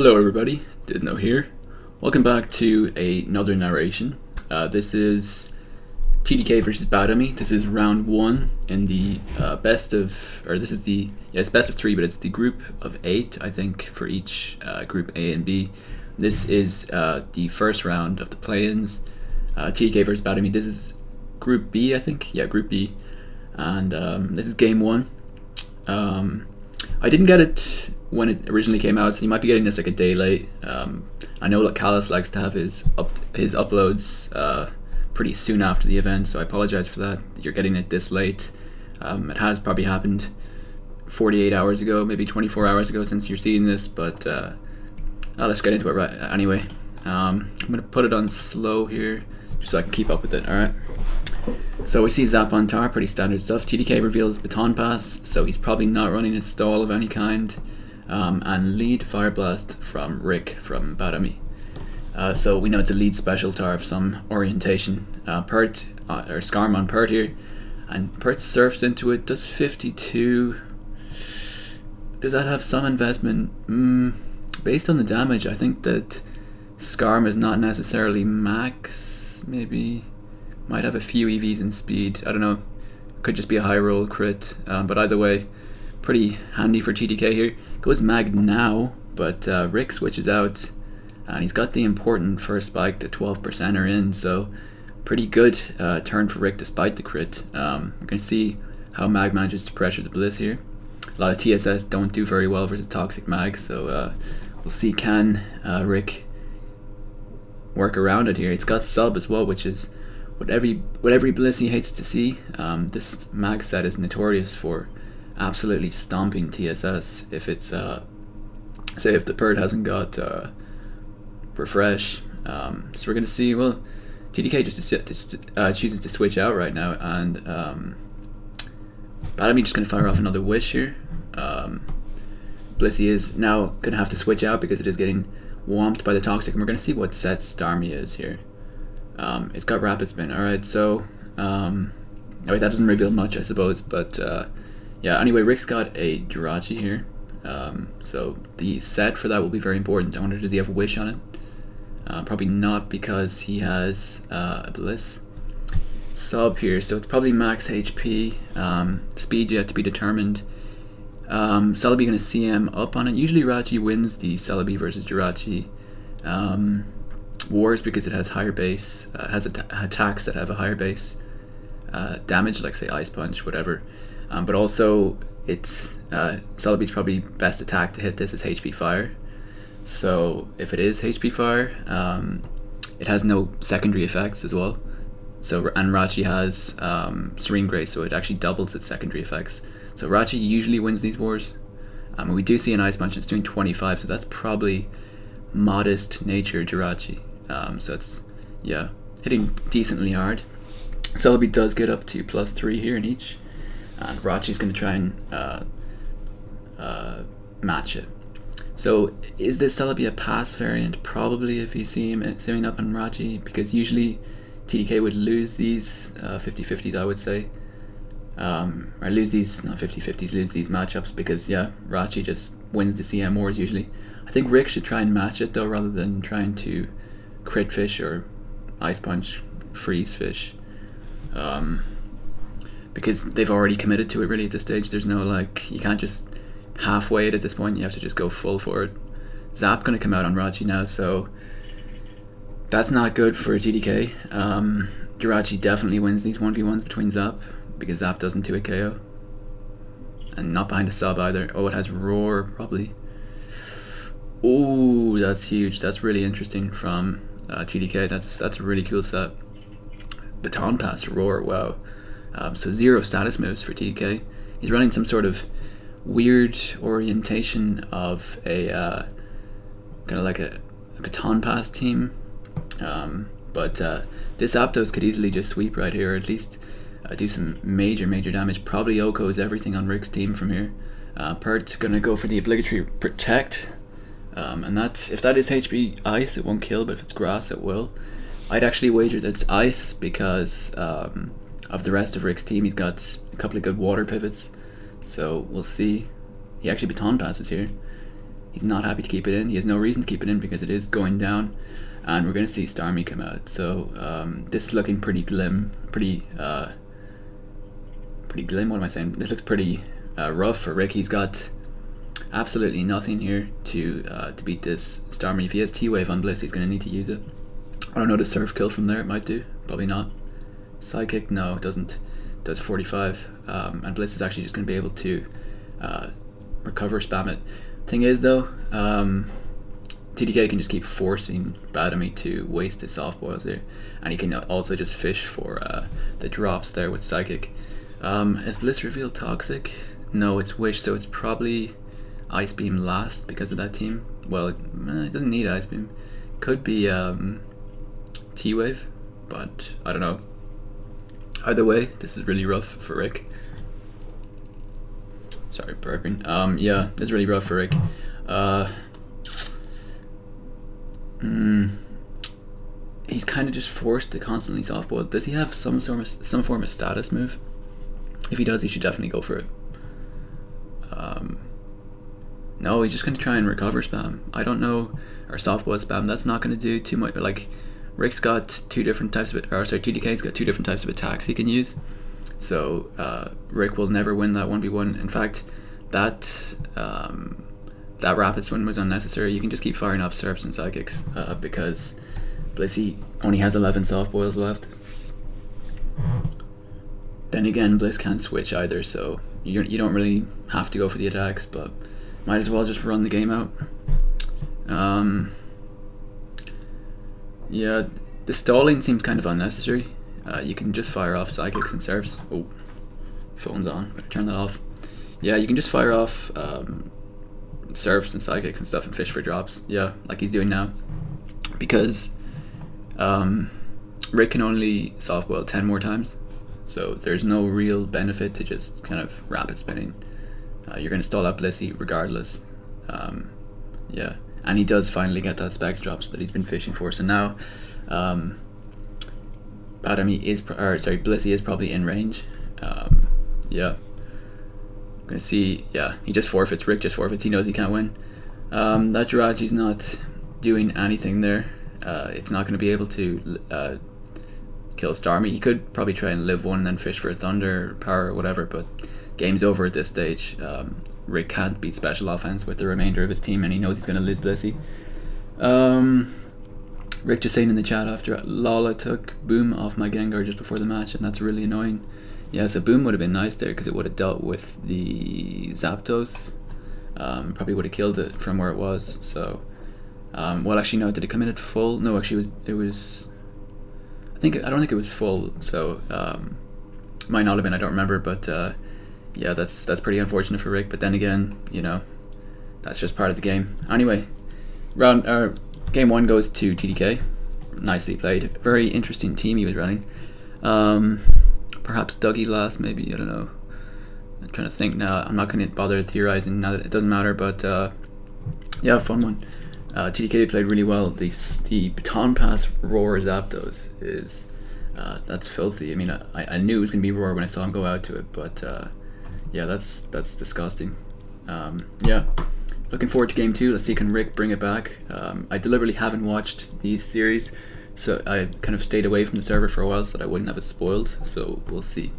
Hello everybody, Disno here. Welcome back to another narration. This is TDK versus Baddummy. This is round one in the best of, or this is the, yeah, it's best of three, but it's the group of 8, I think, for each group A and B. This is the first round of the play-ins. TDK versus Baddummy. This is group B, I think. Yeah, group B. And this is game one. I didn't get it when it originally came out, so you might be getting this like a day late. I know that CALLOUS likes to have his uploads pretty soon after the event, so I apologize for that. You're getting it this late. It has probably happened 48 hours ago, maybe 24 hours ago since you're seeing this, but let's get into it right anyway. I'm gonna put it on slow here just so I can keep up with it. All right. So we see Zap on tar, pretty standard stuff. TDK reveals baton pass, so he's probably not running a stall of any kind. And lead fire blast from Rick from Baddummy. So we know it's a lead special tar of some orientation. Pert or Scarm on Pert here, and Pert surfs into it. Does 52? Does that have some investment? Based on the damage, I think that Scarm is not necessarily max. Maybe might have a few EVs in speed. I don't know. Could just be a high roll crit. But either way, pretty handy for TDK here. Goes mag now, but Rick switches out, and he's got the important first spike. The 12% are in, so pretty good turn for Rick despite the crit. We're going to see how mag manages to pressure the Bliss here. A lot of TSS don't do very well versus toxic mag, so we'll see can Rick work around it here. It's got sub as well, which is what every Bliss he hates to see. This mag set is notorious for absolutely stomping TSS if it's say if the Pert hasn't got refresh. So we're gonna see. Well, TDK just chooses to switch out right now, and Baddummy just gonna fire off another wish here. Blissey is now gonna have to switch out because it is getting whomped by the toxic, and we're gonna see what set Starmie is here. It's got rapid spin. All right, so wait, that doesn't reveal much, I suppose, but yeah, anyway, Rick's got a Jirachi here, so the set for that will be very important. I wonder, does he have a wish on it? Probably not, because he has a Bliss. Sub here, so it's probably max HP, speed yet to be determined. Celebi gonna CM up on it. Usually Rachi wins the Celebi versus Jirachi wars because it has higher base, has attacks that have a higher base damage, like say Ice Punch, whatever. But also, it's Celebi's probably best attack to hit this is HP Fire. So if it is HP Fire, it has no secondary effects as well. So, and Rachi has Serene Grace, so it actually doubles its secondary effects. So Rachi usually wins these wars. We do see an Ice Punch, it's doing 25, so that's probably modest nature Jirachi. So it's, yeah, hitting decently hard. Celebi does get up to +3 here in each. And Rachi's going to try and match it. So is this Celebi a pass variant? Probably, if you see him simming up on Rachi, because usually TDK would lose these 50-50s, I would say. Or lose these, not 50-50s, lose these matchups, because yeah, Rachi just wins the CM wars usually. I think Rick should try and match it though, rather than trying to crit fish or Ice Punch freeze fish. Because they've already committed to it really at this stage. There's no, like, you can't just halfway it at this point, you have to just go full for it. Zap gonna come out on Rachi now, so that's not good for TDK. Jirachi definitely wins these 1v1s between Zap, because Zap doesn't do a KO. And not behind a sub either. Oh, it has Roar, probably. Ooh, that's huge. That's really interesting from TDK. That's a really cool set. Baton Pass, Roar, wow. So 0 status moves for TDK. He's running some sort of weird orientation of a kind of like a baton pass team. But this Aptos could easily just sweep right here, or at least do some major damage. Probably Oko's everything on Rick's team from here. Pert's gonna go for the obligatory protect. And that's, if that is HP Ice, it won't kill, but if it's grass, it will. I'd actually wager that it's Ice because of the rest of Rick's team. He's got a couple of good water pivots, so we'll see. He actually baton passes here. He's not happy to keep it in. He has no reason to keep it in because it is going down, and we're going to see Starmie come out. So this is looking pretty glim, pretty glim. What am I saying? This looks pretty rough for Rick. He's got absolutely nothing here to beat this Starmie. If he has T-Wave on Bliss, he's going to need to use it. I don't know, the surf kill from there, it might do. Probably not. Sidekick, no, it doesn't. It does 45. And Bliss is actually just going to be able to recover, spam it. Thing is, though, TDK can just keep forcing Baddummy to waste his soft boils there. And he can also just fish for the drops there with Psychic. Is Bliss revealed Toxic? No, it's Wish, so it's probably Ice Beam last because of that team. Well, it doesn't need Ice Beam. Could be T-Wave, but I don't know. Either way, this is really rough for Rick. Sorry, burping. Yeah, this is really rough for Rick. He's kind of just forced to constantly softball. Does he have some form of status move? If he does, he should definitely go for it. No, he's just going to try and recover spam. I don't know, or softball spam. That's not going to do too much. Like, Rick's got two different types of, TDK's got two different types of attacks he can use. So Rick will never win that 1v1. In fact, that rapid swing was unnecessary. You can just keep firing off surfs and psychics because Blissey only has 11 soft boils left. Then again, Bliss can't switch either, so you don't really have to go for the attacks, but might as well just run the game out. Yeah, the stalling seems kind of unnecessary. You can just fire off psychics and surfs. Oh, phone's on. Better turn that off. Yeah, you can just fire off surfs and psychics and stuff and fish for drops. Yeah, like he's doing now. Because Rick can only softboil 10 more times. So there's no real benefit to just kind of rapid spinning. You're going to stall out Blissey regardless. Yeah, and he does finally get that specs drops that he's been fishing for. So now Baddummy is, Blissey is probably in range. Yeah, I'm gonna see. Yeah, he just forfeits. Rick just forfeits. He knows he can't win. That Jirachi's not doing anything there. It's not going to be able to kill Starmie. He could probably try and live one and then fish for Thunder, Power, or whatever, but game's over at this stage. Rick can't beat special offense with the remainder of his team, and he knows he's going to lose Blissey. Rick just saying in the chat after Lala took Boom off my Gengar just before the match, and that's really annoying. Yeah, so Boom would have been nice there because it would have dealt with the Zapdos. Probably would have killed it from where it was. So, well, actually, no. Did it come in at full? No, actually, it was. I don't think it was full. So, might not have been. I don't remember. But yeah, that's pretty unfortunate for Rick. But then again, you know, that's just part of the game. Anyway, game one goes to TDK. Nicely played. Very interesting team he was running. Perhaps Dougie last, maybe. I don't know. I'm trying to think now. I'm not going to bother theorizing now that it doesn't matter. But yeah, fun one. TDK played really well. The baton pass Roar Zapdos is that's filthy. I mean, I knew it was going to be Roar when I saw him go out to it, but yeah, that's disgusting. Yeah, looking forward to game two. Let's see, can Rick bring it back? I deliberately haven't watched these series, so I kind of stayed away from the server for a while so that I wouldn't have it spoiled. So we'll see.